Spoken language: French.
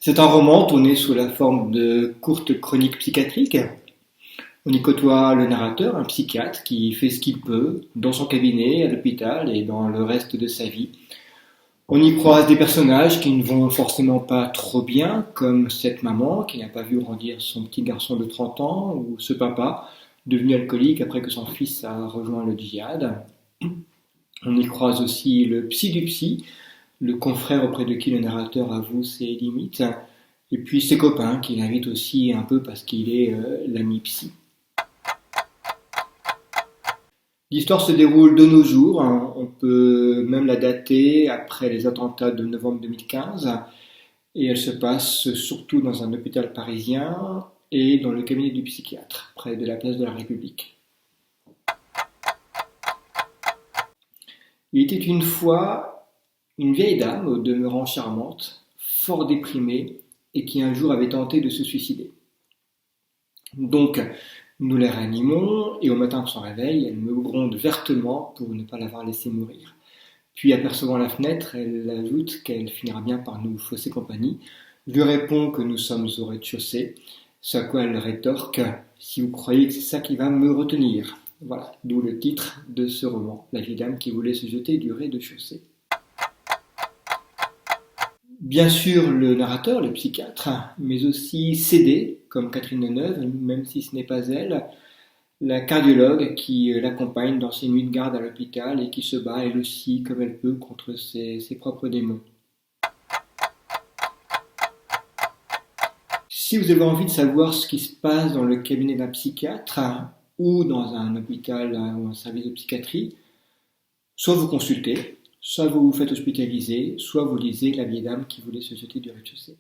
C'est un roman tourné sous la forme de courtes chroniques psychiatriques. On y côtoie le narrateur, un psychiatre qui fait ce qu'il peut dans son cabinet, à l'hôpital et dans le reste de sa vie. On y croise des personnages qui ne vont forcément pas trop bien, comme cette maman qui n'a pas vu grandir son petit garçon de 30 ans, ou ce papa devenu alcoolique après que son fils a rejoint le djihad. On y croise aussi le psy du psy, le confrère auprès de qui le narrateur avoue ses limites, et puis ses copains qui l'invitent aussi un peu parce qu'il est l'ami psy. L'histoire se déroule de nos jours, hein. On peut même la dater après les attentats de novembre 2015, et elle se passe surtout dans un hôpital parisien et dans le cabinet du psychiatre, près de la place de la République. Il était une fois une vieille dame, au demeurant charmante, fort déprimée, et qui un jour avait tenté de se suicider. Donc, nous la réanimons, et au matin de son réveil, elle me gronde vertement pour ne pas l'avoir laissée mourir. Puis, apercevant la fenêtre, elle ajoute qu'elle finira bien par nous fausser compagnie. Je lui réponds que nous sommes au rez-de-chaussée, ce à quoi elle rétorque: si vous croyez que c'est ça qui va me retenir. Voilà, d'où le titre de ce roman, La vieille dame qui voulait se jeter du rez-de-chaussée. Bien sûr le narrateur, le psychiatre, mais aussi Cédée, comme Catherine Deneuve, même si ce n'est pas elle, la cardiologue qui l'accompagne dans ses nuits de garde à l'hôpital et qui se bat elle aussi comme elle peut contre ses propres démons. Si vous avez envie de savoir ce qui se passe dans le cabinet d'un psychiatre ou dans un hôpital ou un service de psychiatrie, soit vous consultez, soit vous vous faites hospitaliser, soit vous lisez La vieille dame qui voulait se jeter du rez-de-chaussée.